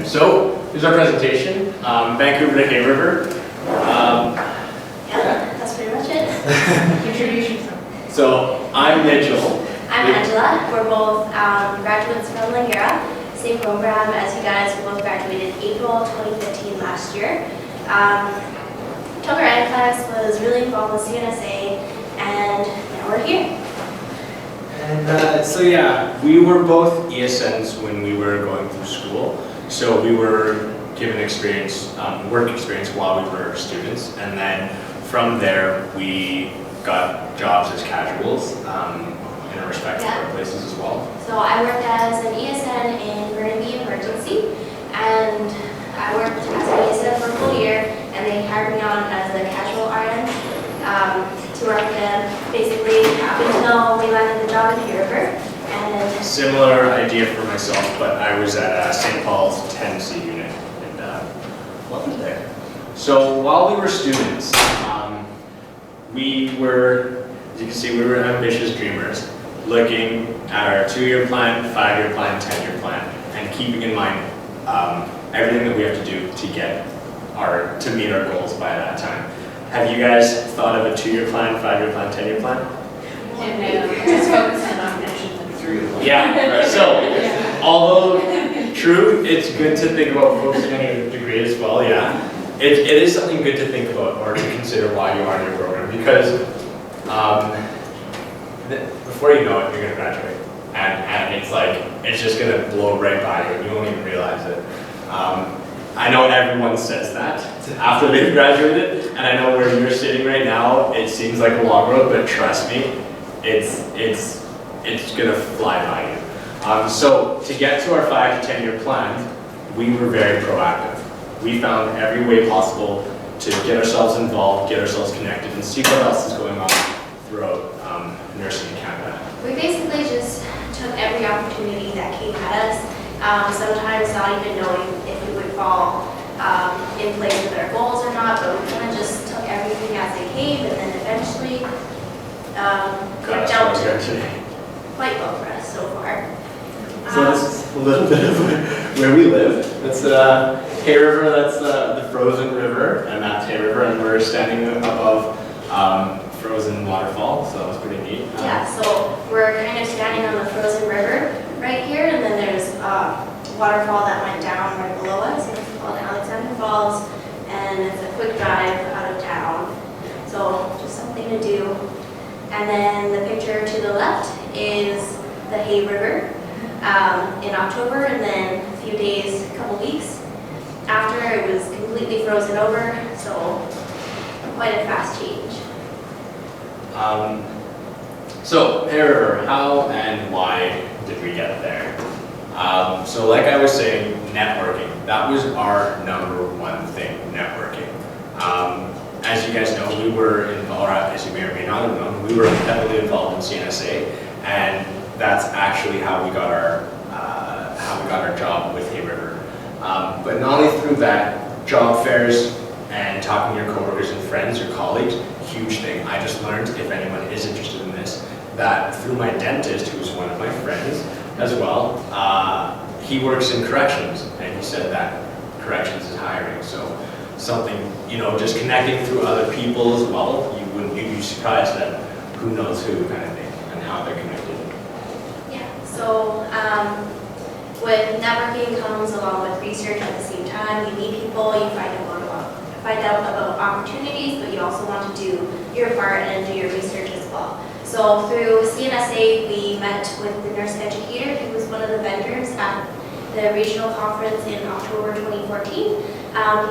So, here's our presentation, Vancouver to Hay River. Yeah, that's pretty much it. Introduce yourself. So, I'm Mitchell. I'm Angela. We're both graduates from Langara, same program as you guys. We both graduated April 2015 last year. Took our ed class, was really involved with CNSA, and now we're here. And so yeah, we were both ESNs when we were going through school. So we were given experience, work experience while we were students, and then from there we got jobs as casuals in our respective workplaces as well. So I worked as an ESN in Burnaby Emergency, and I worked as an ESN for a full year, and they hired me on as a casual RN to work with them basically up until we landed the job in Hay River. And Similar idea for myself, but I was at St. Paul's 10C unit, and welcome there. So while we were students, we were, as you can see, we were ambitious dreamers, looking at our 2-year plan, 5-year plan, 10-year plan, and keeping in mind everything that we have to do to to meet our goals by that time. Have you guys thought of a 2-year plan, 5-year plan, 10-year plan? Just focusing on finishing the 3 years. Yeah, right. So, although true, it's good to think about focusing on your degree as well, yeah. It is something good to think about or to consider while you are in your program, because before you know it, you're going to graduate. And it's like, it's just going to blow right by you and you won't even realize it. I know everyone says that after they've graduated, and I know where you're sitting right now, it seems like a long road, but trust me, it's gonna fly by you. So to get to our 5 to 10-year plan, we were very proactive. We found every way possible to get ourselves involved, get ourselves connected, and see what else is going on throughout nursing in Canada. we basically just took every opportunity that came at us, sometimes not even knowing if we would fall in place with our goals or not, but we kind of just took everything as it came, and then eventually worked out quite well for us so far. So this is a little bit of where we live. That's Hay River, that's the frozen river, and that's Hay River, and we're standing above frozen waterfall, so that was pretty neat. Yeah, so we're kind of standing on the frozen river right here, and then there's a waterfall that went down right below us. It's called Alexander Falls, and it's a quick drive out of town. So just something to do. And then the picture to the left is the Hay River in October, and then a few days, a couple weeks after, it was completely frozen over, so quite a fast change. So, Hay River, how and why did we get there? So like I was saying, networking. That was our #1 thing, networking. As you guys know, we were involved, as you may or may not have known, we were heavily involved in CNSA, and that's actually how we got our job with Hay River. But not only through that, job fairs and talking to your coworkers and friends, your colleagues, huge thing. I just learned, if anyone is interested in this, that through my dentist, who's one of my friends as well, he works in corrections, and he said that corrections is hiring. So something, just connecting through other people as well, you'd be surprised at who knows who kind of thing and how they're connected. Yeah, so with networking comes along with research at the same time. You meet people, you find out about opportunities, but you also want to do your part and do your research as well. So through CNSA, we met with the nurse educator, who was one of the vendors at the regional conference in October 2014.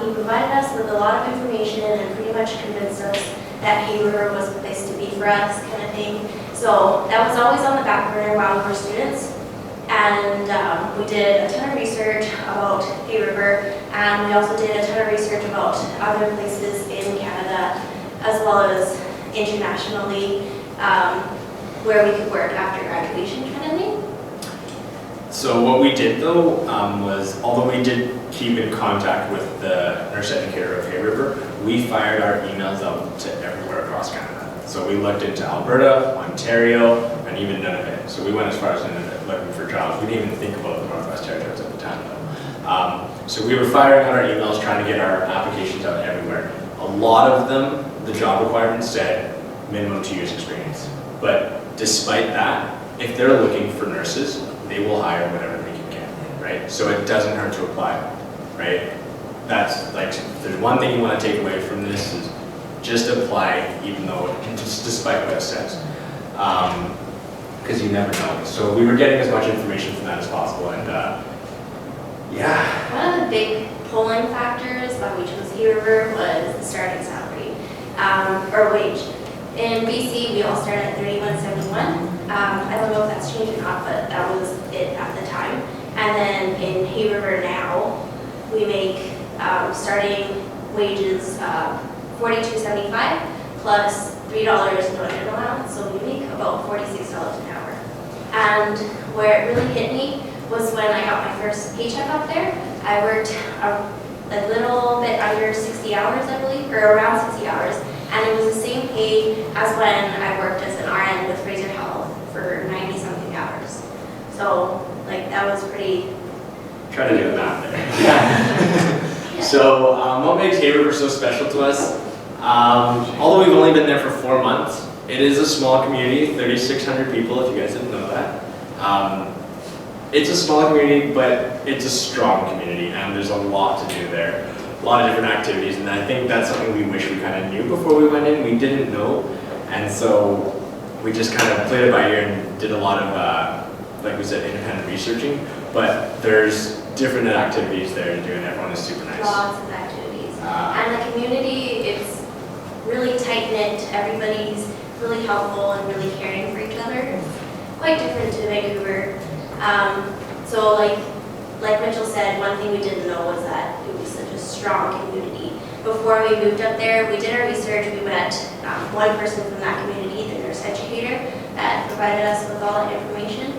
He provided us with a lot of information and pretty much convinced us that Hay River was the place to be for us, kind of thing. So that was always on the back burner while we were students. And we did a ton of research about Hay River, and we also did a ton of research about other places in Canada, as well as internationally, where we could work after graduation, kind of thing. So what we did though was, although we did keep in contact with the nurse educator of Hay River, we fired our emails out to everywhere across Canada. So we looked into Alberta, Ontario, and even Nunavut. So we went as far as Nunavut looking for jobs. We didn't even think about the Northwest Territories at the time though. So we were firing out our emails, trying to get our applications out everywhere. A lot of them, the job requirements said minimum 2 years experience. But despite that, if they're looking for nurses, they will hire whatever they can get, right? So it doesn't hurt to apply, right? That's like, if there's one thing you want to take away from this is just apply, even though, just despite what it says. Because you never know. So we were getting as much information from that as possible, and yeah. One of the big pulling factors why we chose River was the starting salary, or wage. In BC, we all started at $31.71. I don't know if that's changed or not, but that was it at the time. And then in Hay River now, we make starting wages $42.75 plus $3 donut allowance, so we make about $46 an hour. And where it really hit me was when I got my first paycheck up there. I worked a little bit under 60 hours, I believe, or around 60 hours, and it was the same pay as when I worked as an RN with Fraser Health for 90-something hours. So, like, that was pretty... Try to do the math there. Yeah. So, what makes Hay River so special to us? Although we've only been there for 4 months, it is a small community, 3,600 people, if you guys didn't know that. It's a small community, but it's a strong community, and there's a lot to do there. A lot of different activities, and I think that's something we wish we kind of knew before we went in. We didn't know, and so we just kind of played it by ear and did a lot of, like we said, independent researching. But there's different activities there to do, and everyone is super nice. Lots of activities. And the community, it's really tight-knit. Everybody's really helpful and really caring for each other. It's quite different to Vancouver. So like Mitchell said, one thing we didn't know was that it was such a strong community. Before we moved up there, we did our research. We met one person from that community, the nurse educator, that provided us with all that information.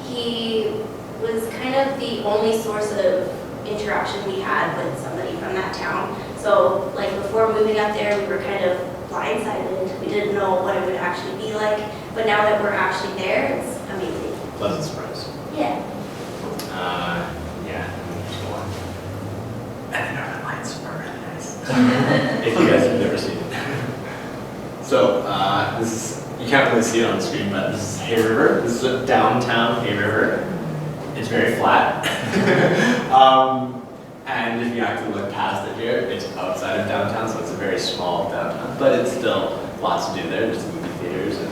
He was kind of the only source of interaction we had with somebody from that town. So like before moving up there, we were kind of blindsided. We didn't know what it would actually be like. But now that we're actually there, it's amazing. Pleasant surprise. Yeah. Yeah. And the Northern Lights are really nice. If you guys have never seen it. So, this is, you can't really see it on the screen, but this is Hay River. This is a downtown Hay River. It's very flat. And if you actually look past it here, it's outside of downtown, so it's a very small downtown. But it's still lots to do there. There's movie theaters and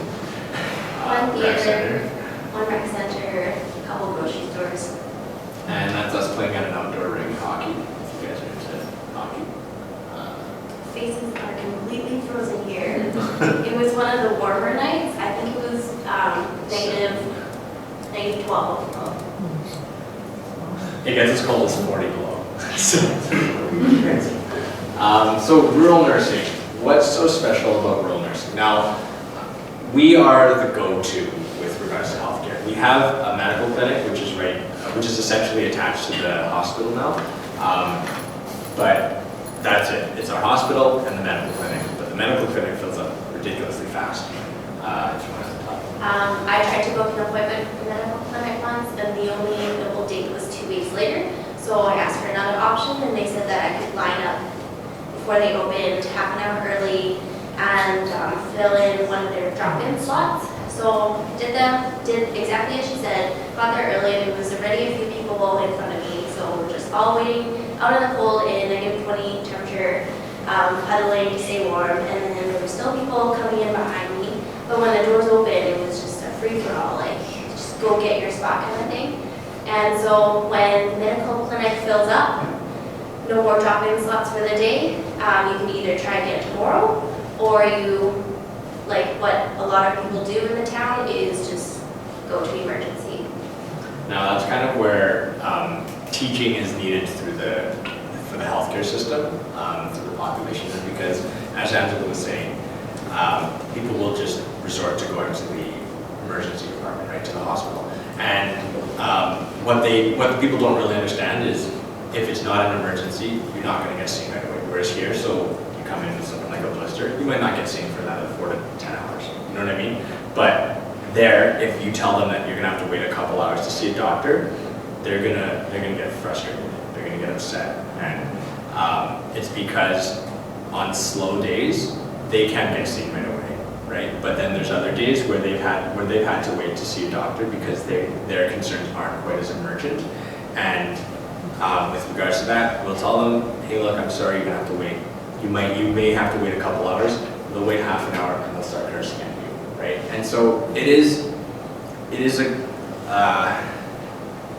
rec center. One rec center, a couple grocery stores. And that's us playing at an outdoor rink hockey, if you guys are interested in hockey. Faces are completely frozen here. It was one of the warmer nights. I think it was negative 12. It gets as cold as 40 below. So rural nursing. What's so special about rural nursing? Now, we are the go-to with regards to healthcare. We have a medical clinic, which is essentially attached to the hospital now. But that's it. It's our hospital and the medical clinic. But the medical clinic fills up ridiculously fast. If you want to talk. I tried to book an appointment for the medical clinic once, and the only available date was 2 weeks later. So I asked for another option, and they said that I could line up before they opened half an hour early and fill in one of their drop-in slots. So did exactly as she said, got there early, and there was already a few people in front of me. So we're just all waiting out in the cold in -20 temperature, huddling to stay warm, and then there were still people coming in behind me. But when the doors opened, it was just a free-for-all, like just go get your spot kind of thing. And so when the medical clinic fills up, no more drop-in slots for the day. You can either try again tomorrow, or you, like what a lot of people do in the town, is just go to emergency. Now that's kind of where teaching is needed for the healthcare system, through the population, because as Angela was saying, people will just resort to going to the emergency department, right, to the hospital. And what the people don't really understand is if it's not an emergency, you're not going to get seen right away. Whereas here, so you come in with something like a blister, you might not get seen for another 4 to 10 hours. You know what I mean? But there, if you tell them that you're going to have to wait a couple hours to see a doctor, they're gonna get frustrated, they're gonna get upset, and it's because on slow days they can't get seen right away, right? But then there's other days where they've had to wait to see a doctor because their concerns aren't quite as emergent, and with regards to that, we'll tell them, hey, look, I'm sorry, you're gonna have to wait. You may have to wait a couple hours. They'll wait half an hour and they'll start nursing at you, right? And so it is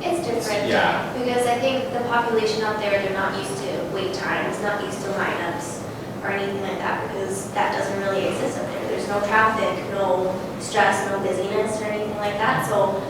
It's different. Yeah. Because I think the population out there, they're not used to wait times, not used to lineups or anything like that, because that doesn't really exist up there. There's no traffic, no stress, no busyness or anything like that. So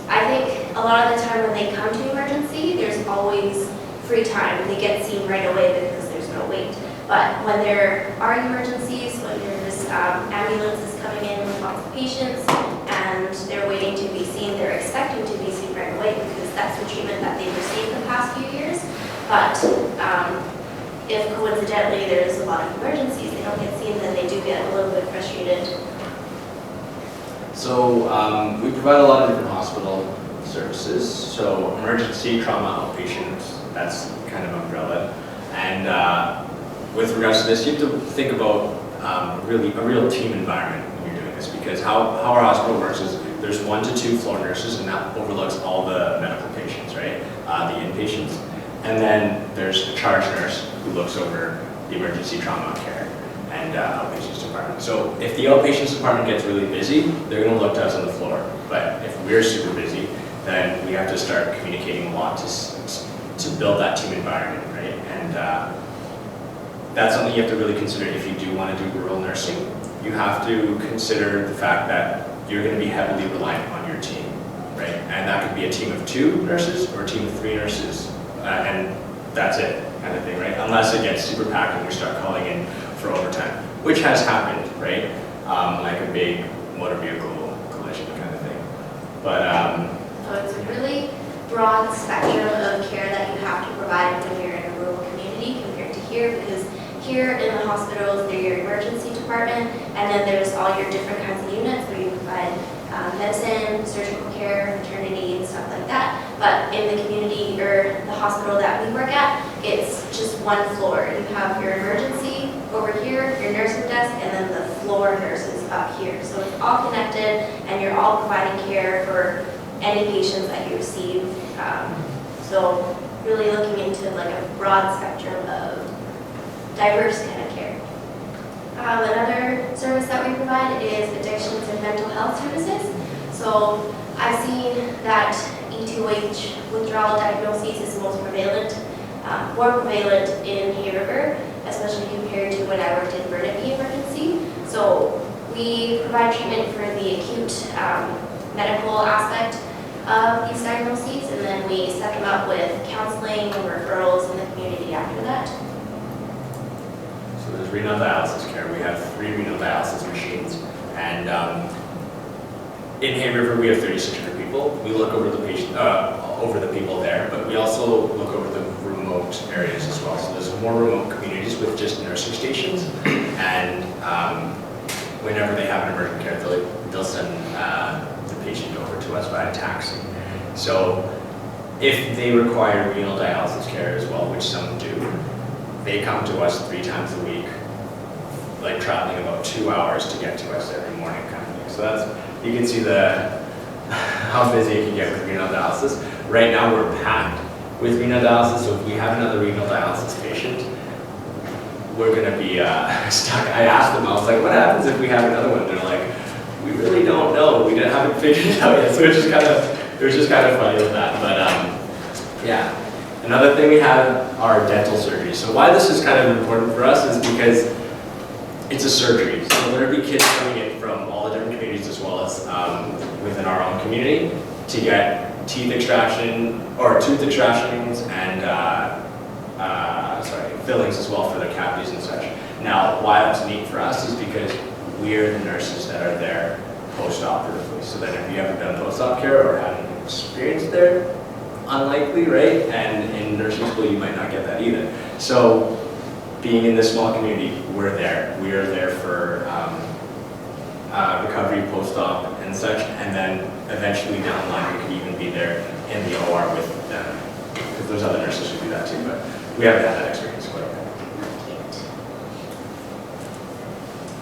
I think a lot of the time when they come to emergency, there's always free time. They get seen right away because there's no wait. But when there are emergencies, when there's ambulances coming in with lots of patients and they're waiting to be seen, they're expecting to be seen right away because that's the treatment that they've received the past few years. But if coincidentally there's a lot of emergencies, they don't get seen, then they do get a little bit frustrated. So we provide a lot of different hospital services. So emergency, trauma, outpatient, that's kind of umbrella. And with regards to this, you have to think about really a real team environment when you're doing this, because how our hospital works is there's 1 to 2 floor nurses, and that overlooks all the medical patients, right? The inpatients. And then there's a charge nurse who looks over the emergency trauma care and outpatients department. So if the outpatients department gets really busy, they're going to look to us on the floor. But if we're super busy, then we have to start communicating a lot to build that team environment, right? And that's something you have to really consider if you do want to do rural nursing. You have to consider the fact that you're going to be heavily reliant on your team, right? And that could be a team of 2 nurses or a team of 3 nurses, and that's it, kind of thing, right? Unless it gets super packed and we start calling in for overtime, which has happened, right? Like a big motor vehicle collision kind of thing. But So it's a really broad spectrum of care that you have to provide when you're in a rural community compared to here, because here in the hospitals, they're your emergency department, and then there's all your different kinds of units where you provide medicine, surgical care, maternity, and stuff like that. But in the community or the hospital that we work at, it's just 1 floor. You have your emergency over here, your nursing desk, and then the floor nurses up here. So it's all connected, and you're all providing care for any patients that you receive. So really looking into like a broad spectrum of diverse kind of care. Another service that we provide is addictions and mental health services. So I've seen that E2H withdrawal diagnoses is most prevalent, more prevalent in Hay River, especially compared to when I worked in Burnaby Emergency. So we provide treatment for the acute medical aspect of these diagnoses, and then we set them up with counseling and referrals in the community after that. so there's renal dialysis care. We have 3 renal dialysis machines, and in Hay River we have 3,600 people. We look over the over the people there, but we also look over the remote areas as well. So there's more remote communities with just nursing stations, and whenever they have an emergent care, they'll send the patient over to us by taxi. So if they require renal dialysis care as well, which some do, they come to us 3 times a week, like traveling about 2 hours to get to us every morning kind of thing. So that's, you can see how busy it can get with renal dialysis. Right now we're packed with renal dialysis, so if we have another renal dialysis patient, we're gonna be stuck. I asked them, I was like, what happens if we have another one? They're like, we really don't know. We haven't figured it out yet. So it was just kind of funny with that. But yeah. Another thing we have are dental surgeries. So why this is kind of important for us is because it's a surgery. So there'll be kids coming in from all the different communities as well as within our own community to get teeth extraction or tooth extractions and fillings as well for the cavities and such. Now, why that's neat for us is because we're the nurses that are there post-operatively. So that if you haven't done post-op care or had an experience there, unlikely, right? And in nursing school, you might not get that either. So being in this small community, we're there. We are there for recovery, post-op, and such. And then eventually down the line, we could even be there in the OR with them, because there's other nurses who do that too, but we haven't had that experience quite a bit.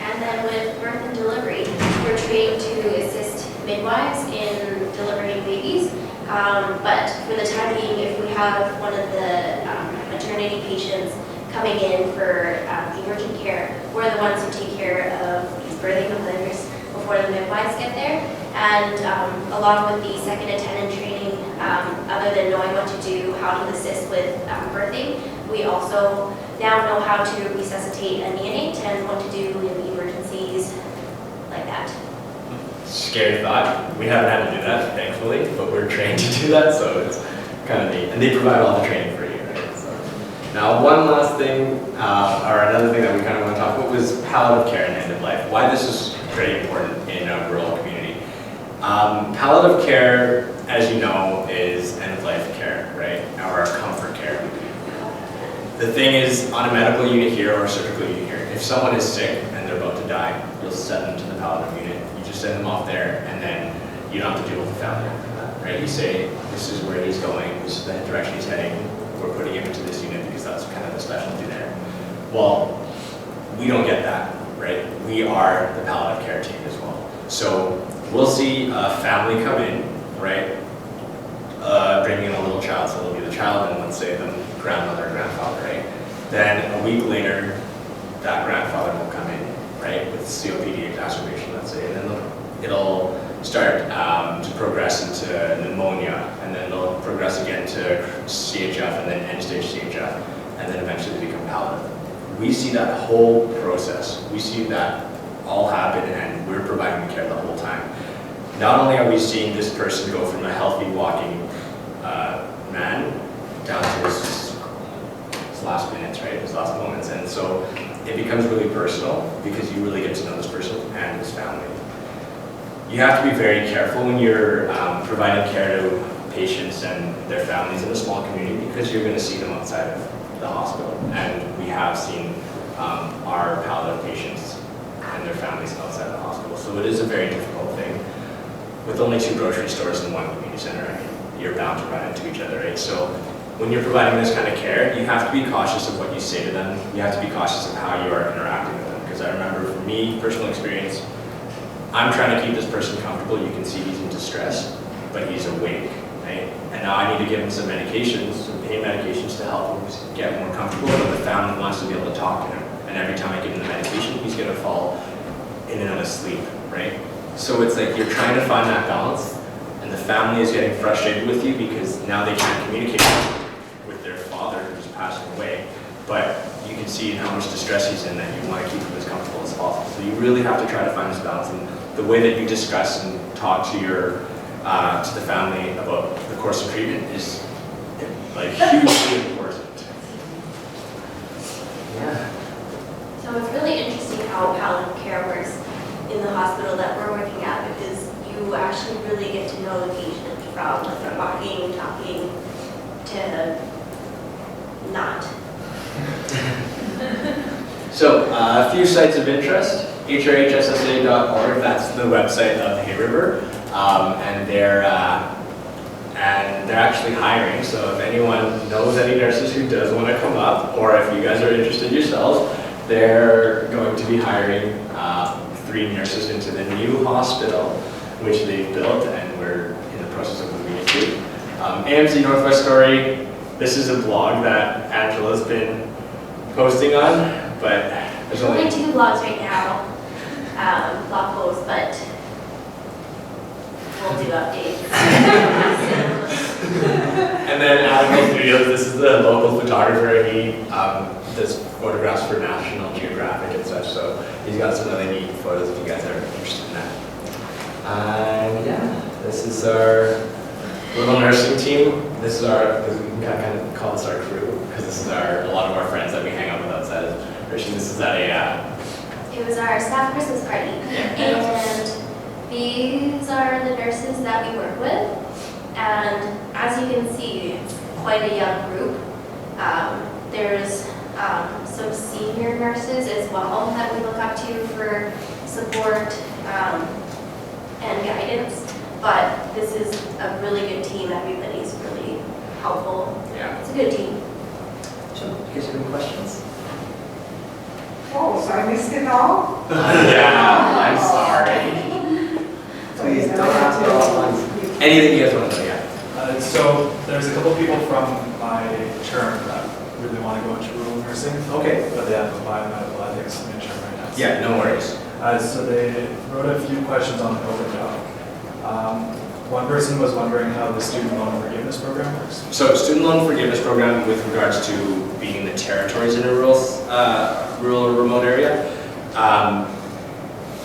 And then with birth and delivery, we're trained to assist midwives in delivering babies. But for the time being, if we have one of the maternity patients coming in for emergent care, we're the ones who take care of these birthing mothers before the midwives get there. And along with the second attendant training, other than knowing what to do, how to assist with birthing, we also now know how to resuscitate a neonate and what to do in emergencies like that. Scary thought. We haven't had to do that, thankfully, but we're trained to do that, so it's kind of neat. And they provide all the training for you, right? So, now, one last thing, or another thing that we kind of want to talk about was palliative care and end of life. Why this is pretty important in a rural community. Palliative care, as you know, is end of life care, right? Or comfort care. The thing is, on a medical unit here or a surgical unit here, if someone is sick and they're about to die, you'll send them to the palliative unit. You just send them off there, and then you don't have to deal with the family after that, right? You say, this is where he's going, this is the direction he's heading, we're putting him into this unit because that's kind of the specialty there. Well, we don't get that, right? We are the palliative care team as well. So we'll see a family come in, right? Bringing in a little child, so it'll be the child and let's say the grandmother, grandfather, right? Then a week later, that grandfather will come in, right, with COPD exacerbation, let's say, and then it'll start to progress into pneumonia, and then it'll progress again to CHF, and then end-stage CHF, and then eventually become palliative. We see that whole process. We see that all happen, and we're providing the care the whole time. Not only are we seeing this person go from a healthy walking man down to his last minutes, right, his last moments, and so it becomes really personal because you really get to know this person and his family. You have to be very careful when you're providing care to patients and their families in a small community because you're going to see them outside of the hospital, and we have seen our palliative patients and their families outside the hospital, so it is a very difficult thing. With only 2 grocery stores in one community center, you're bound to run into each other, right? So when you're providing this kind of care, you have to be cautious of what you say to them. You have to be cautious of how you are interacting with them. Because I remember for me, personal experience, I'm trying to keep this person comfortable. You can see he's in distress, but he's awake, right? And now I need to give him some medications, some pain medications to help him get more comfortable, but the family wants to be able to talk to him. And every time I give him the medication, he's gonna fall in and out of sleep, right? So it's like you're trying to find that balance, and the family is getting frustrated with you because now they can't communicate with their father who's passing away, but you can see how much distress he's in that you want to keep him as comfortable as possible. So you really have to try to find this balance, and the way that you discuss and talk to your to the family about the course of treatment is like hugely important. Yeah. So it's really interesting how palliative care works in the hospital that we're working at, because you actually really get to know the patient from walking, talking, to not. So a few sites of interest, hrhssa.org, that's the website of Hay River, and they're actually hiring, so if anyone knows any nurses who does want to come up, or if you guys are interested yourselves, they're going to be hiring 3 nurses into the new hospital, which they've built, and we're in the process of moving into. AMC Northwest Story, this is a blog that Angela's been posting on, but there's only 2 blogs right now, blog posts, but we'll do updates. And then Adam Studios, this is the local photographer. He does photographs for National Geographic and such, so he's got some really neat photos if you guys are interested in that. Yeah, this is our little nursing team. This is our, we can kind of call this our crew, because this is a lot of our friends that we hang out with outside of nursing. This is at It was our staff Christmas party, and these are the nurses that we work with. And as you can see, it's quite a young group. There's some senior nurses as well that we look up to for support and guidance. but this is a really good team. Everybody's really helpful. Yeah. It's a good team. So, you guys have any questions? Oh, so I missed it all? Yeah, I'm sorry. Please don't ask me all at once. Anything you guys want to know, yeah? So there's a couple people from my term that really want to go into rural nursing, Okay. but they have a biomedical ethics midterm right now. Yeah, no worries. So they wrote a few questions on the open doc. One person was wondering how the student loan forgiveness program works. So student loan forgiveness program with regards to being in the territories in a rural or remote area,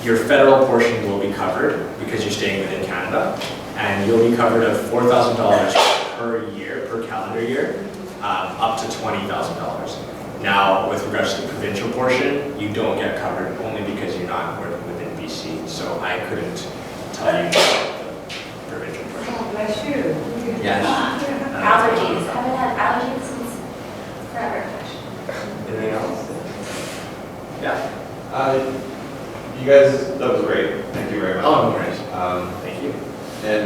your federal portion will be covered because you're staying within Canada, and you'll be covered of $4,000 per year, per calendar year, up to $20,000. Now, with regards to the provincial portion, you don't get covered only because you're not working within BC. So I couldn't tell you the provincial portion. Oh, bless you. Yeah. Allergies. I haven't had allergies since forever. Anything else? Yeah. You guys, that was great. Thank you very much. Oh, no worries. Thank you. And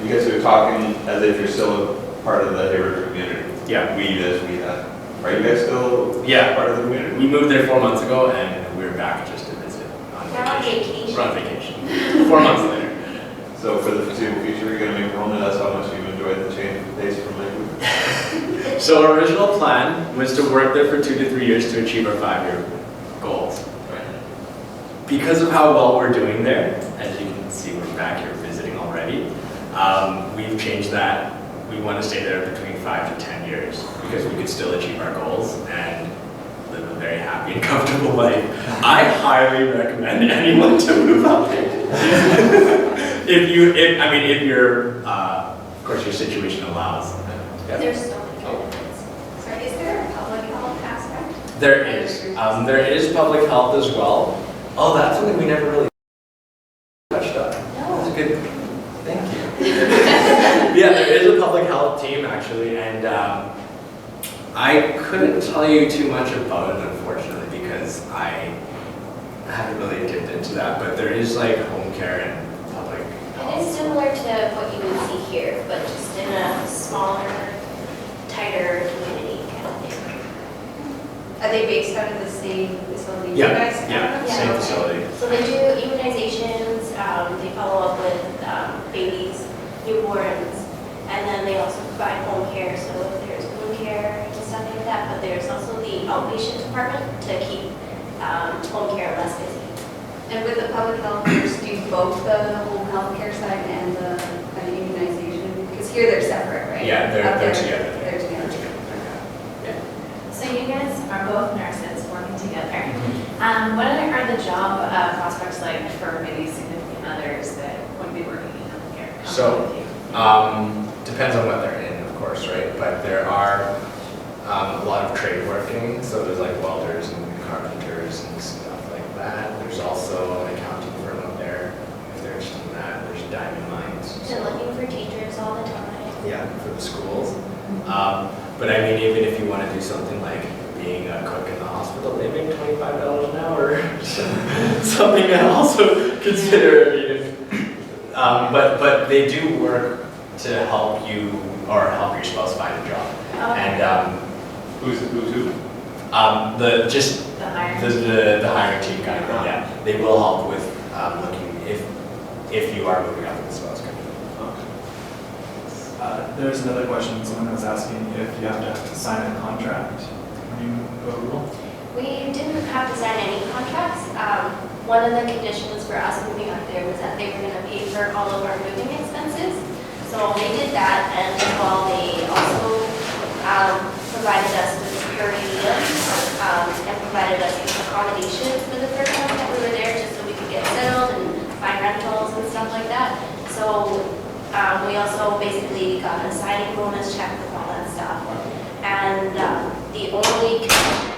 you guys are talking as if you're still a part of the Hayward community. Yeah. We that. Are you guys still Yeah. part of the community? We moved there 4 months ago, and we're back just to visit on We're on vacation. vacation. We're on vacation. 4 months later. So for the foreseeable future, you're going to make home, and that's how much you've enjoyed the change of pace from Lakewood? So our original plan was to work there for 2 to 3 years to achieve our 5-year goals. Because of how well we're doing there, as you can see, we're back here visiting already. We've changed that. We want to stay there between 5 to 10 years because we could still achieve our goals and live a very happy and comfortable life. I highly recommend anyone to move out there. if you're, of course, your situation allows. Yeah. There's so many benefits. Sorry, is there a public health aspect? There is public health as well. Oh, that's something we never really touched on. No. That's a good, thank you. Yeah, there is a public health team actually, and I couldn't tell you too much about it unfortunately because I haven't really dipped into that, but there is like home care and public It is health. similar to what you would see here, but just in a smaller, tighter community kind of thing. Are they based out of the same facility you Yeah, guys yeah, have? same facility. So they do immunizations, they follow up with babies, newborns, and then they also provide home care, so if there's wound care and stuff like that, but there's also the outpatient department to keep home care less busy. And with the public health, nurse, do both the home health care side and the immunization? Because here they're separate, right? Yeah, they're Up there, together. They're together. So you guys are both nurses working together. What are the job prospects like for maybe significant others that would be working in healthcare? So, depends on what they're in, of course, right? But there are a lot of trade working, so there's like welders and carpenters and stuff like that. There's also an accounting firm up there, if they're interested in that. There's diamond mines. They're looking for teachers all the time. Yeah, for the schools. But I mean, even if you want to do something like being a cook in the hospital, they make $25 an hour. Something to also consider. But they do work to help you or help your spouse find a job. And Who's who? the hiring. the hiring team kind of, yeah. They will help with looking if you are moving up in the spouse country. There's another question. Someone was asking if you have to sign a contract when you go rural. We didn't have to sign any contracts. One of the conditions for us moving up there was that they were going to pay for all of our moving expenses. So they did that, and while they also provided us with per diem and provided us with accommodations for the first month that we were there, just so we could get settled and find rentals and stuff like that. So we also basically got a signing bonus check with all that stuff. And the only condition,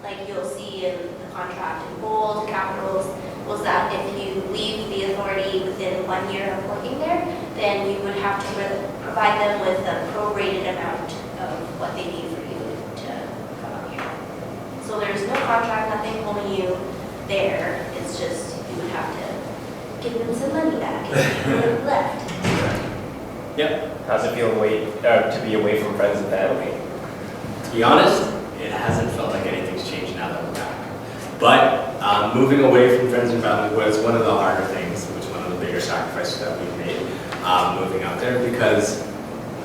like you'll see in the contract in bold capitals, was that if you leave the authority within 1 year of working there, then you would have to provide them with a prorated amount of what they need for you to come up here. So there's no contract, nothing holding you there. It's just you would have to give them some money back if you would have left. Yep. How's it feel to be away from friends and family? To be honest, it hasn't felt like anything's changed now that we're back. But moving away from friends and family was one of the harder things. It was one of the bigger sacrifices that we've made, moving out there, because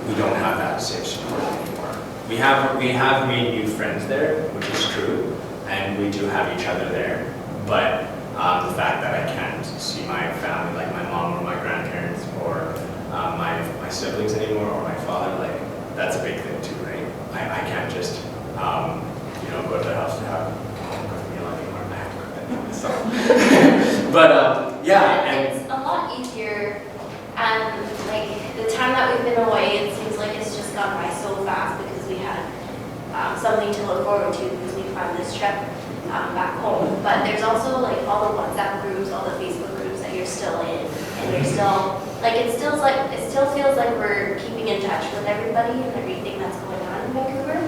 we don't have that same support anymore. We have made new friends there, which is true, and we do have each other there. But the fact that I can't see my family, like my mom or my grandparents or my siblings anymore, or my father, like that's a big thing too, right? I can't just go to their house to have a meal anymore. I have to cook that meal myself. But yeah, and It's a lot easier, and like the time that we've been away, it seems like it's just gone by so fast because we had something to look forward to because we planned this trip back home. But there's also like all the WhatsApp groups, all the Facebook groups that you're still in, and you're still like it still feels like we're keeping in touch with everybody and everything that's going on in Vancouver.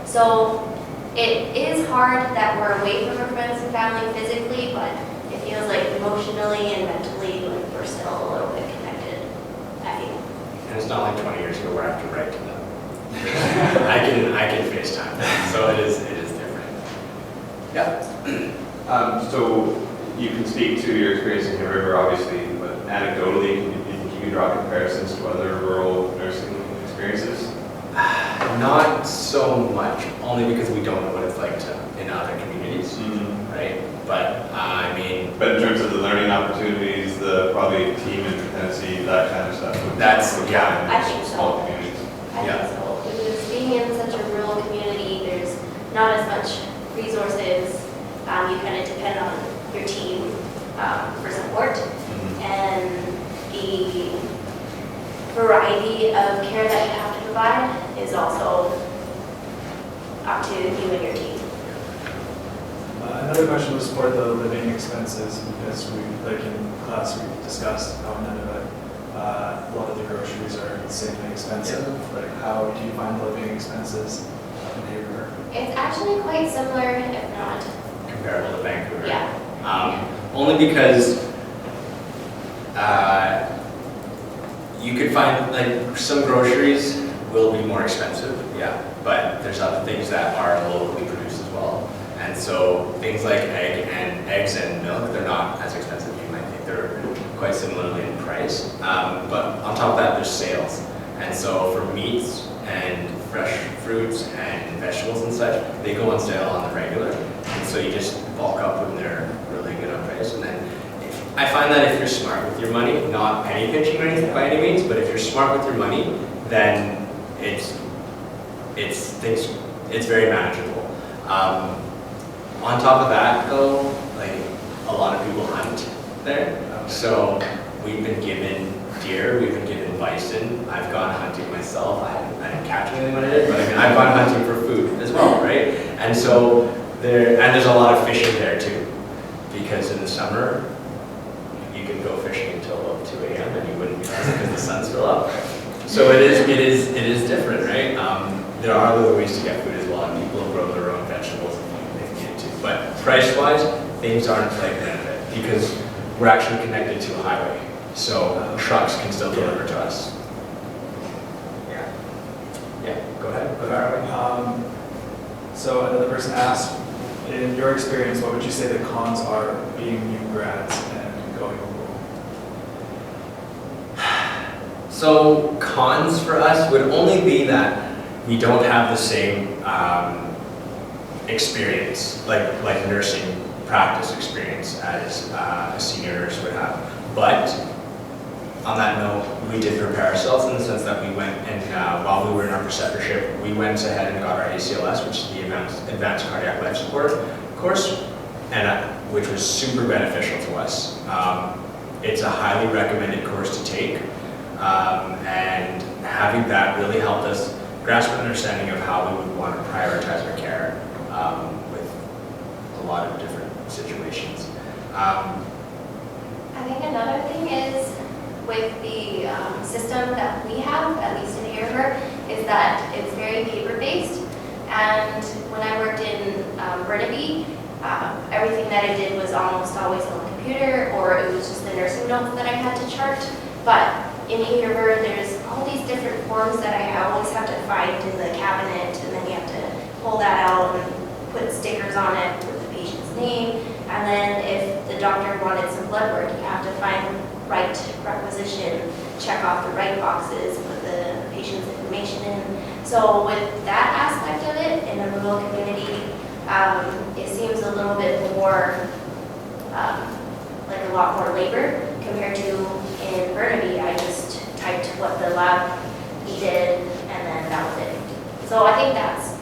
So it is hard that we're away from our friends and family physically, but it feels like emotionally and mentally like we're still a little bit connected, I feel. And it's not like 20 years ago where I have to write to them. I can FaceTime them, so it is different. Yeah. So you can speak to your experience in the river, obviously, but anecdotally, you think you can draw comparisons to other rural nursing experiences? Not so much, only because we don't know what it's like in other communities, right? But I mean, But in terms of the learning opportunities, the probably team independency, that kind of stuff. Yeah. I think so. Small communities. I Yeah. think so. Because being in such a rural community, there's not as much resources. You kind of depend on your team for support, and the variety of care that you have to provide is also up to you and your team. Another question was for the living expenses, because like in class, we discussed how none of it, a lot of the groceries are insanely expensive. Like, how do you find living expenses up in Vancouver? It's actually quite similar, if not, comparable to Vancouver. yeah. Only because you could find, like, some groceries will be more expensive, yeah, but there's other things that are locally produced as well. And so things like eggs and milk, they're not as expensive as you might think. They're quite similarly in price. But on top of that, there's sales. And so for meats and fresh fruits and vegetables and such, they go on sale on the regular. And so you just bulk up when they're really good on price. And then I find that if you're smart with your money, not penny pinching or anything by any means, but if you're smart with your money, then it's very manageable. On top of that, though, like a lot of people hunt there, so we've been given deer, we've been given bison. I've gone hunting myself. I didn't catch anything when I did, but I mean, I've gone hunting for food as well, right? And so there's a lot of fishing there too, because in the summer you can go fishing until about 2 a.m. and you wouldn't realize it because the sun's still up. So it is different, right? There are other ways to get food as well, and people grow their own vegetables if they need to. But price-wise, things aren't like that because we're actually connected to a highway, so trucks can still deliver to us. Yeah, go ahead. So another person asked, in your experience, what would you say the cons are being new grads and going rural? So cons for us would only be that we don't have the same experience, like nursing practice experience as a senior nurse would have. But on that note, we did prepare ourselves in the sense that we went and while we were in our preceptorship, we went ahead and got our ACLS, which is the Advanced Cardiac Life Support course, and which was super beneficial to us. It's a highly recommended course to take, and having that really helped us grasp an understanding of how we would want to prioritize our care with a lot of different situations. I think another thing is with the system that we have, at least in Vancouver, is that it's very paper-based. And when I worked in Burnaby, everything that I did was almost always on the computer, or it was just the nursing notes that I had to chart. But in Hay River, there's all these different forms that I always have to find in the cabinet, and then you have to pull that out and put stickers on it with the patient's name. And then if the doctor wanted some blood work, you have to find the right requisition, check off the right boxes, put the patient's information in. So with that aspect of it, in a rural community, it seems a little bit more, like a lot more labor compared to in Burnaby. I just typed what the lab needed and then that was it. So I think that's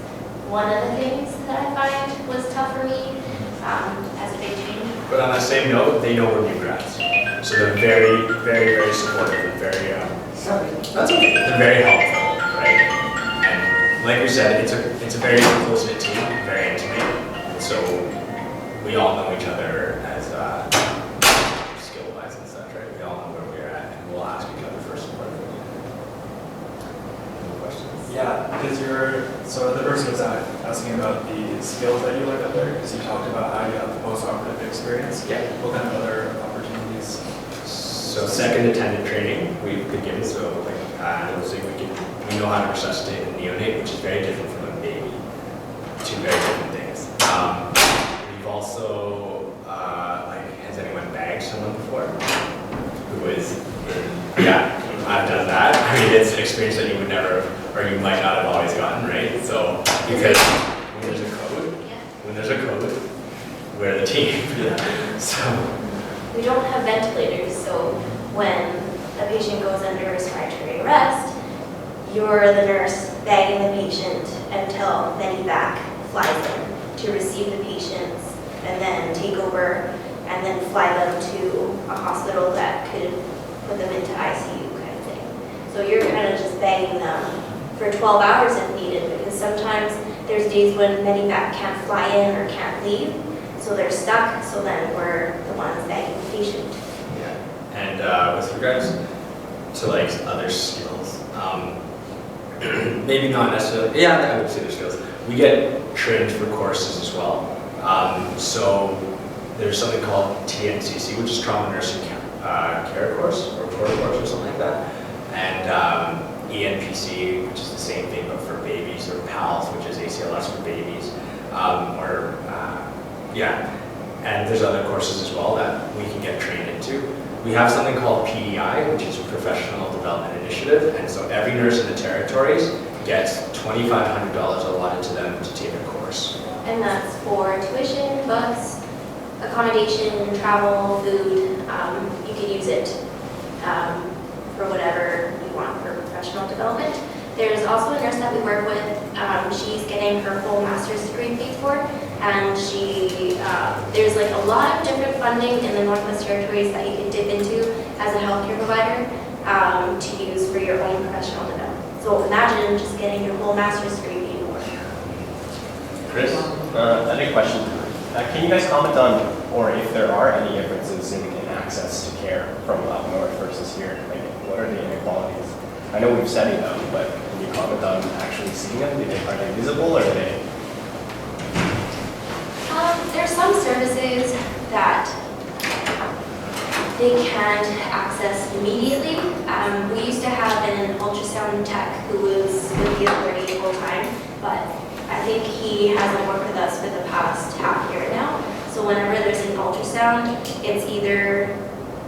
one of the things that I find was tough for me as a big team. But on that same note, they know we're new grads. So they're very, very, very supportive and very, Sorry. that's okay. They're very helpful, right? And like we said, it's a very close-knit team, very intimate. And so we all know each other as skill-wise and such, right? We all know where we're at, and we'll ask each other for support. Any questions? Yeah, because so the person was asking about the skills that you learned up there, because you talked about how you have the post-operative experience. Yeah. What kind of other opportunities? So second attendant training we've been given, so like those things we know how to resuscitate a neonate, which is very different from a baby. Two very different things. We've also has anyone bagged someone before? Who is yeah, I've done that. I mean, it's an experience that you would never, or you might not have always gotten, right? So because when there's a code, we're the team. Yeah. So. We don't have ventilators, so when a patient goes under respiratory arrest, you're the nurse bagging the patient until medevac flies in to receive the patients and then take over and then fly them to a hospital that could put them into ICU kind of thing. So you're kind of just bagging them for 12 hours if needed, because sometimes there's days when medevac can't fly in or can't leave. So they're stuck, so then we're the ones bagging the patient. Yeah, and with regards to like other skills, maybe not necessarily, yeah, I would say there's skills. We get trained for courses as well. So there's something called TNCC, which is Trauma Nursing Care Course, or Core Course or something like that. And ENPC, which is the same thing but for babies, or PALS, which is ACLS for babies, yeah, and there's other courses as well that we can get trained into. We have something called PDI, which is a Professional Development Initiative, and so every nurse in the territories gets $2,500 allotted to them to take a course. And that's for tuition, books, accommodation, travel, food. You can use it for whatever you want for professional development. There's also a nurse that we work with. She's getting her full master's degree paid for, and there's like a lot of different funding in the Northwest Territories that you can dip into as a healthcare provider to use for your own professional development. So imagine just getting your whole master's degree paid for. Chris, I had a question. Can you guys comment on, or if there are any differences in access to care from up north versus here? Like, what are the inequalities? I know we've studied them, but can you comment on actually seeing them? Are they visible, or are they? There's some services that they can't access immediately. We used to have an ultrasound tech who was with the authority full time, but I think he hasn't worked with us for the past half year now. So whenever there's an ultrasound, it's either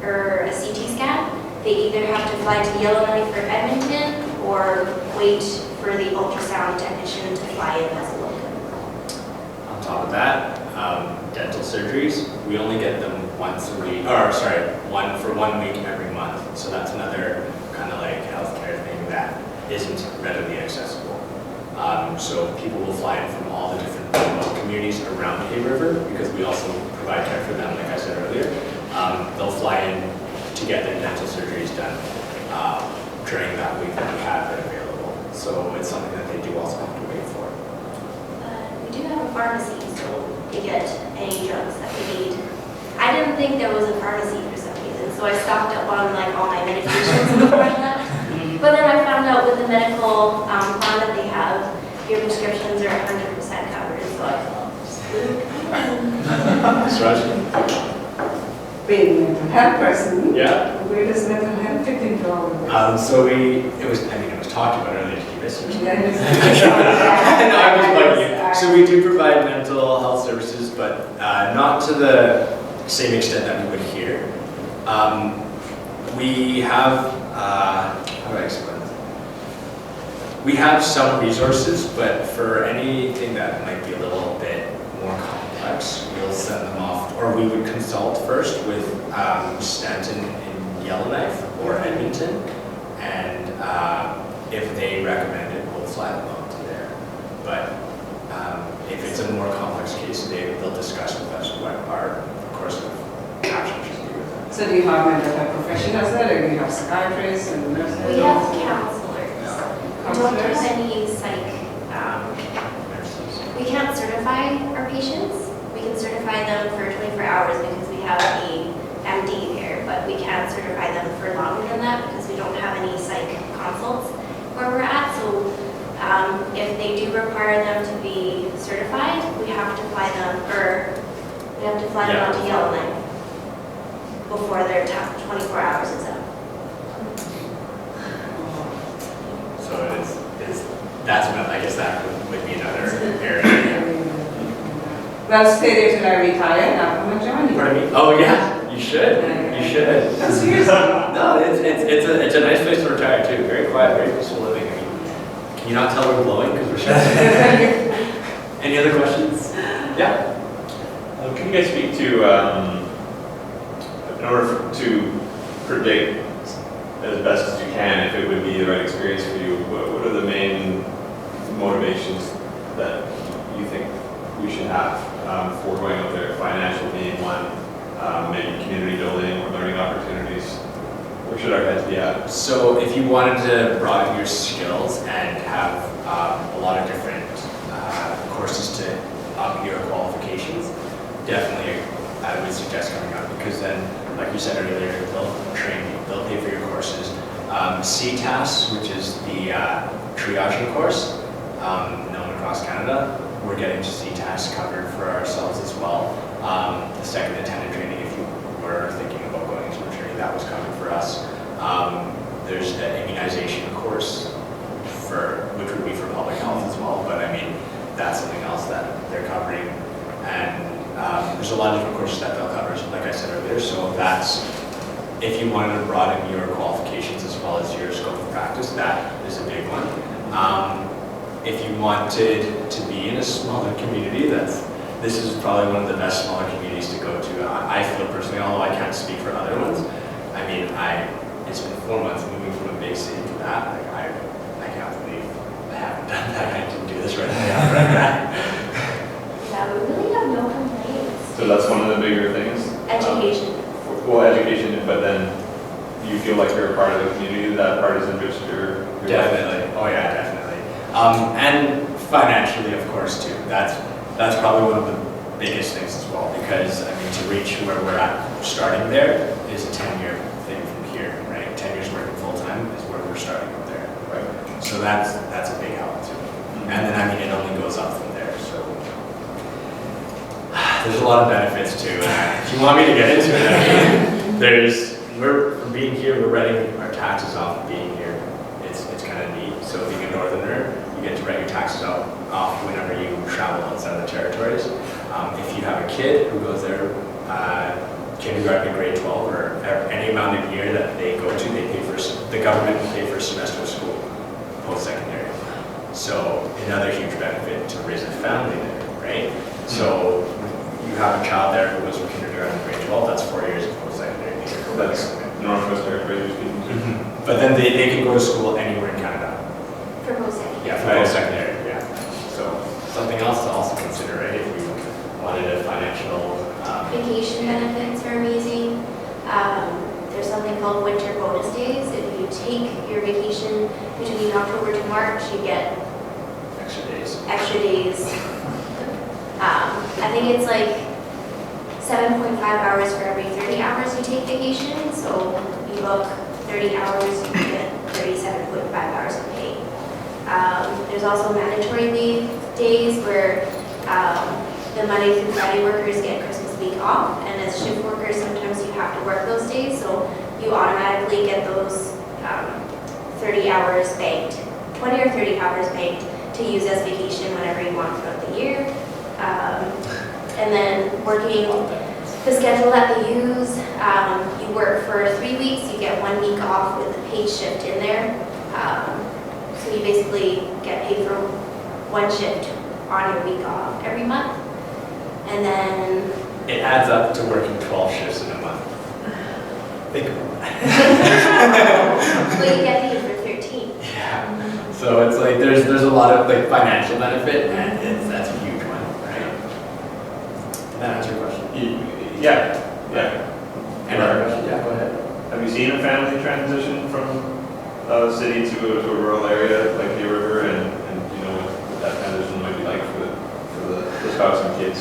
a CT scan. They either have to fly to Yellowknife or Edmonton, or wait for the ultrasound technician to fly in as a locum. On top of that, dental surgeries, we only get them once a week, or sorry, for 1 week every month. So that's another kind of like healthcare thing that isn't readily accessible. So people will fly in from all the different communities around Hay River, because we also provide care for them, like I said earlier. They'll fly in to get their dental surgeries done during that week that we have it available. So it's something that they do also have to wait for. We do have a pharmacy, so they get any drugs that they need. I didn't think there was a pharmacy for some reason, so I stocked up on like all my medications before I left. But then I found out with the medical plan that they have, your prescriptions are 100% covered, so I thought, Mr. Raj? being a mental health person, Yeah. where does mental health fit into all of this? It was talked about earlier, did you miss it? Yeah, it is. No, I was bugging you. So we do provide mental health services, but not to the same extent that we would here. We have, how do I explain this? We have some resources, but for anything that might be a little bit more complex, we'll send them off, or we would consult first with Stanton in Yellowknife or Edmonton, and if they recommend it, we'll fly them out to there. But if it's a more complex case, they'll discuss with us what our course of action should be with them. So do you have mental health professionals there, or do you have psychiatrists and nurses? We have counselors. We don't have any psych. We can't certify our patients. We can certify them for 24 hours because we have a MD there, but we can't certify them for longer than that because we don't have any psych consults where we're at. So if they do require them to be certified, we have to fly them, out to Yellowknife before their 24 hours is up. So that's what, I guess that would be another area. Well, stay there till I retire, now come and join you. Pardon me? Oh, yeah, you should. You should. No, seriously. No, it's a nice place to retire too. Very quiet, very peaceful living. I mean, can you not tell we're glowing because we're shouting? Any other questions? Yeah. Can you guys speak to, in order to predict as best as you can if it would be the right experience for you, what are the main motivations that you think we should have for going out there? Financial being one, maybe community building or learning opportunities. Where should our heads be at? So if you wanted to broaden your skills and have a lot of different courses to up your qualifications, definitely I would suggest coming out because then, like you said earlier, they'll train you, they'll pay for your courses. CTAS, which is the triaging course, known across Canada, we're getting CTAS covered for ourselves as well. The second attendant training, if you were thinking about going into a training, that was covered for us. There's the immunization course, which would be for public health as well, but I mean, that's something else that they're covering. And there's a lot of different courses that they'll cover, like I said earlier, so that's, if you wanted to broaden your qualifications as well as your scope of practice, that is a big one. If you wanted to be in a smaller community, this is probably one of the best smaller communities to go to. I feel personally, although I can't speak for other ones, I mean, it's been 4 months moving from a big city to that. Like, I can't believe I haven't done that. I didn't do this right now. Yeah, we really have no complaints. So that's one of the bigger things. Education. Well, education, but then you feel like you're a part of the community, that part is enriched your life. Definitely. Oh yeah, definitely. And financially, of course, too. That's probably one of the biggest things as well, because I mean, to reach where we're at, starting there is a 10-year thing from here, right? 10 years working full time is where we're starting up there, right? So that's a big help too. And then I mean, it only goes up from there. So there's a lot of benefits too. If you want me to get into it, I mean, from being here, we're writing our taxes off of being here. It's kind of neat. So being a northerner, you get to write your taxes off whenever you travel outside of the territories. If you have a kid who goes there, kindergarten to grade 12 or any amount of year that they go to, the government will pay for a semester of school, post-secondary. So another huge benefit to raise a family there, right? So you have a child there who goes from kindergarten to grade 12, that's 4 years of post-secondary. That's Northwest Territories. But then they can go to school anywhere in Canada. For post-secondary. Yeah, for post-secondary, yeah. So something else to also consider, right? If you wanted a financial... Vacation benefits are amazing. There's something called winter bonus days. If you take your vacation between October to March, you get extra days. I think it's like 7.5 hours for every 30 hours you take vacation. So you book 30 hours, you get 37.5 hours of pay. There's also mandatory leave days where the Monday through Friday workers get Christmas week off, and as shift workers, sometimes you have to work those days, so you automatically get those 30 hours banked, 20 or 30 hours banked to use as vacation whenever you want throughout the year. And then working the schedule that they use, you work for 3 weeks, you get 1 week off with a paid shift in there. So you basically get paid for 1 shift on your week off every month. And then It adds up to working 12 shifts in a month. Think about that. well, you get paid for 13. Yeah. So it's like there's a lot of like financial benefit, and that's a huge one, right? Did that answer your question? Yeah, yeah. Another question? Yeah, go ahead. Have you seen a family transition from a city to a rural area like the river, and you know what that transition might be like for the spouse and kids?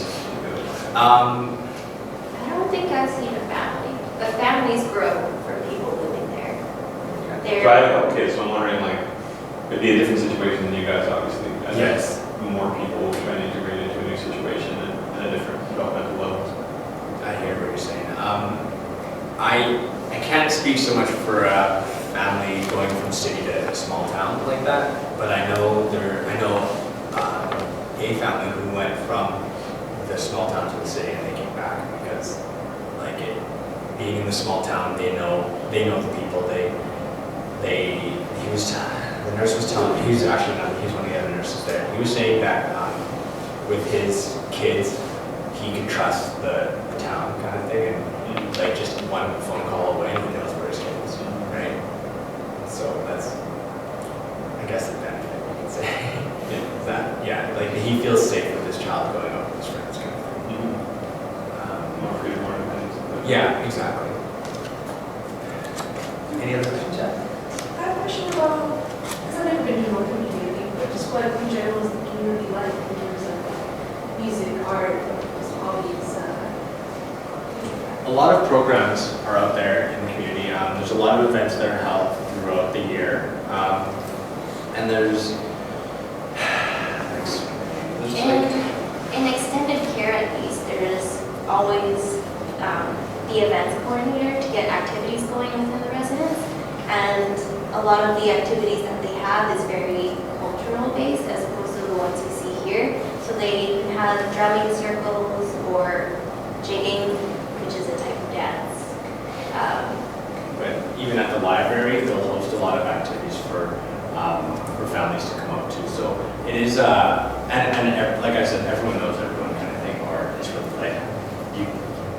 I don't think I've seen a family, but families grow from people living there. So I have a couple kids, so I'm wondering, like, it'd be a different situation than you guys, obviously. As Yes. More people trying to integrate into a new situation and a different developmental levels. I hear what you're saying. I can't speak so much for a family going from city to a small town like that, but I know a family who went from the small town to the city and they came back because, like, being in the small town, they know the people. The nurse was telling me, he's one of the other nurses there. He was saying that with his kids, he can trust the town kind of thing, and like just one phone call away, he knows where his kid is, right? So that's, I guess, the benefit you could say. Is that, yeah, like he feels safe with his child going out with his friends kind of thing. More freedom, more independence. Yeah, exactly. Any other questions, Jeff? I have a question about, because I've never been to Northern community, but just what in general is the community like in terms of music, art, hobbies? A lot of programs are out there in the community. There's a lot of events that are held throughout the year. And there's In extended care, at least, there's always the events coordinator to get activities going within the residence. And a lot of the activities that they have is very cultural based as opposed to the ones we see here. So they can have drumming circles or jigging, which is a type of dance. But even at the library, they'll host a lot of activities for families to come up to. So it is, and like I said, everyone knows everyone kind of thing, or it's really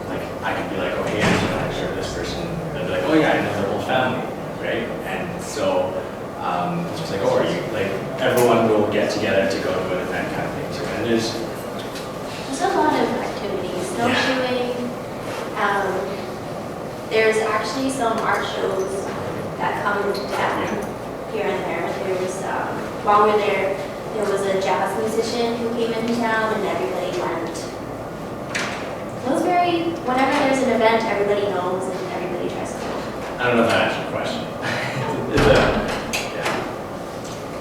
like I could be like, oh hey, I'm sure this person. They'll be like, oh yeah, I know their whole family, right? And so it's just like, oh, are you like everyone will get together to go to an event kind of thing too. And there's a lot of activities, snowshoeing. There's actually some art shows that come to town here and there. There's while we're there was a jazz musician who came into town and everybody went. It was whenever there's an event, everybody knows and everybody tries to go. I don't know if that answers your question.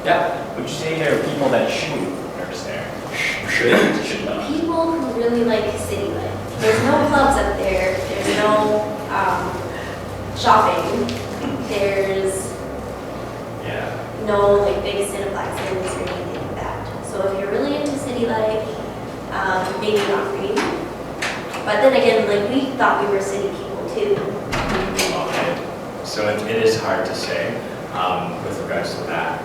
Yeah. Would you say there are people that shouldn't nurse there? Should not. People who really like city life. There's no clubs up there. There's no shopping. There's no like big cineplexes or anything like that. So if you're really into city life, maybe not for you. But then again, like we thought we were city people too. Okay. So it is hard to say with regards to that.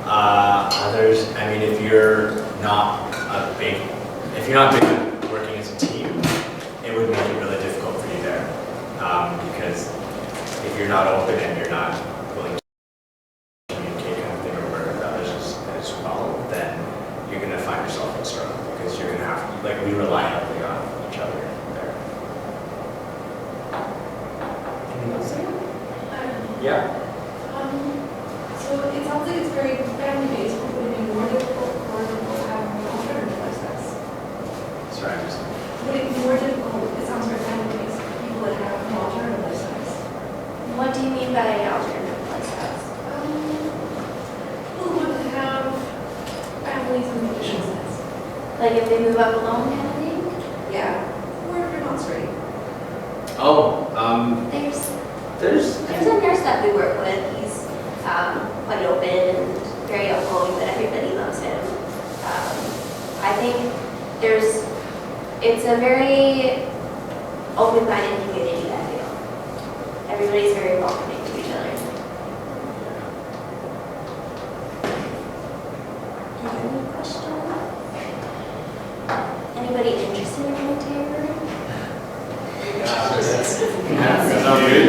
Others, I mean, if you're not big at working as a team, it would make it really difficult for you there. Because if you're not open and you're not willing to communicate kind of thing or work with others as well, then you're going to find yourself in struggle because you're going to have to, like, we rely heavily on each other there. Anything else? Yeah. So it sounds like it's very family-based, but would it be more difficult for people to have more alternative lifestyles? Sorry, I just... Would it be more difficult, it sounds very family-based, for people that have more alternative lifestyles? What do you mean by alternative lifestyles? People would have families in addition to this. Like if they move up alone kind of thing? Yeah, or if you're not straight. Oh, There's a nurse that we work with. He's quite open and very outgoing, but everybody loves him. I think it's a very open-minded community, I feel. Everybody's very welcoming to each other. Any questions? Anybody interested in going to your room?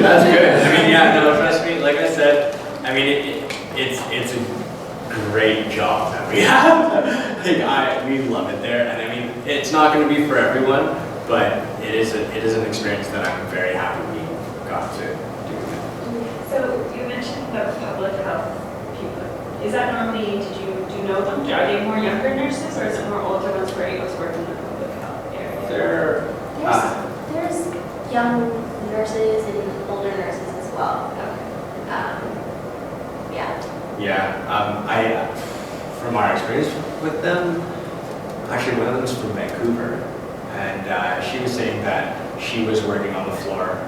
That's good. I mean, yeah, no, trust me, like I said, I mean, it's a great job that we have. We love it there, and I mean, it's not going to be for everyone, but it is an experience that I'm very happy we got to do. So you mentioned the public health people. Is that normally, do you know them? Are they more younger nurses, or is it more older ones who are able to work in the public health area? There's young nurses and older nurses as well. Yeah, from our experience with them, actually one of them is from Vancouver, and she was saying that she was working on the floor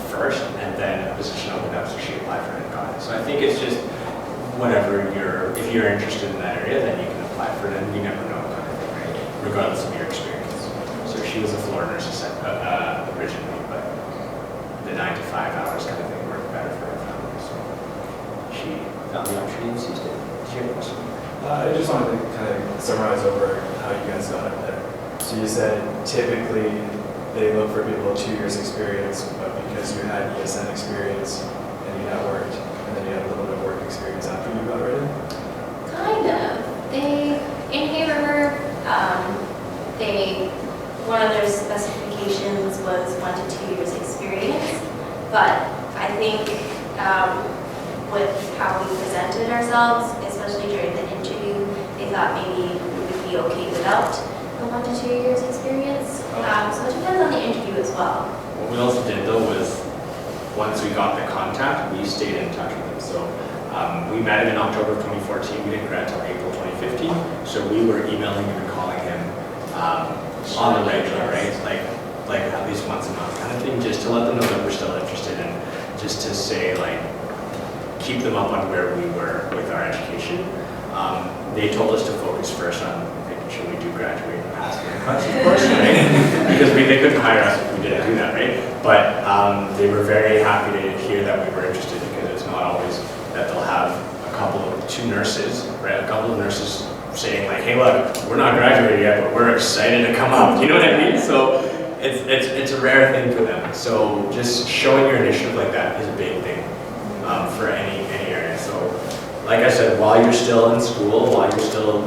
first, and then a position opened up, so she applied for it and got it. So I think it's just if you're interested in that area, then you can apply for it, and you never know kind of thing, right? Regardless of your experience. So she was a floor nurse originally, but the 9 to 5 hours kind of thing worked better for her family, so she found the opportunity and seized it. Did you have a question? I just wanted to kind of summarize over how you guys got up there. So you said typically they look for people with 2 years experience, but because you had ESN experience and you networked, and then you had a little bit of work experience after you got ready? Kind of. In Hay River, one of their specifications was 1 to 2 years experience, but I think with how we presented ourselves, especially during the interview, they thought maybe we would be okay without the 1 to 2 years experience. So it depends on the interview as well. What we also did though was, once we got the contact, we stayed in touch with him. So we met him in October of 2014. We didn't grad until April 2015. So we were emailing him and calling him on the regular, right? Like at least once a month kind of thing, just to let them know that we're still interested, and just to say like, keep them up on where we were with our education. They told us to focus first on making sure we do graduate and pass the class, of course, right? Because they couldn't hire us if we didn't do that, right? But they were very happy to hear that we were interested, because it's not always that they'll have two nurses, right? A couple of nurses saying like, hey, look, we're not graduated yet, but we're excited to come up. You know what I mean? So it's a rare thing for them. So just showing your initiative like that is a big thing for any area. So like I said, while you're still in school, while you're still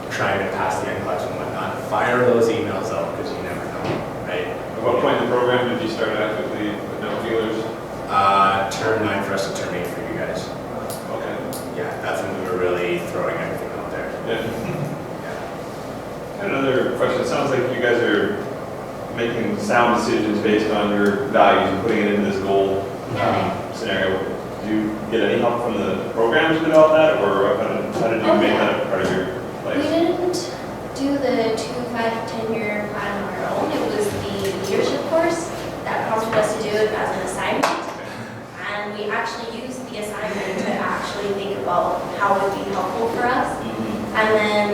trying to pass the NCLEX and whatnot, fire those emails out, because you never know, right? At what point in the program did you start actively with no feelers? Term 9 for us and term 8 for you guys. Okay. Yeah, that's when we were really throwing everything out there. Yeah. Yeah. Another question. It sounds like you guys are making sound decisions based on your values and putting it into this goal scenario. Do you get any help from the program to develop that, or how did you make that a part of your life? We didn't do the 2, 5, 10-year plan on our own. It was the leadership course that prompted us to do it as an assignment. And we actually used the assignment to actually think about how it would be helpful for us. And then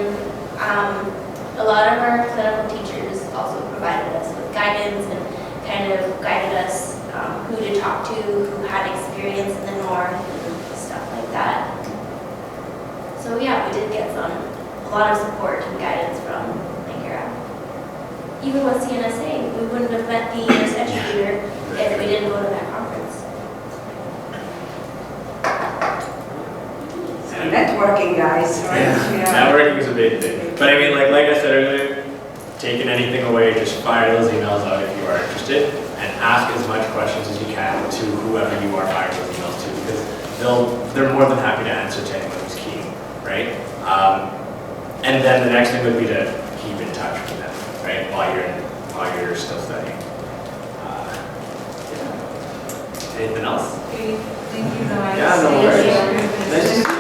a lot of our clinical teachers also provided us with guidance and kind of guided us who to talk to, who had experience in the north, and stuff like that. So yeah, we did get a lot of support and guidance from Langara. Even with CNSA, we wouldn't have met the nurse educator if we didn't go to that conference. Networking, guys, right? Yeah. Networking is a big thing. But I mean, like I said earlier, taking anything away, just fire those emails out if you are interested, and ask as much questions as you can to whoever you are firing those emails to, because they're more than happy to answer to anyone who's keen, right? And then the next thing would be to keep in touch with them, right, while you're still studying. Anything else? Thank you, guys. Yeah, no worries. Nice to see you.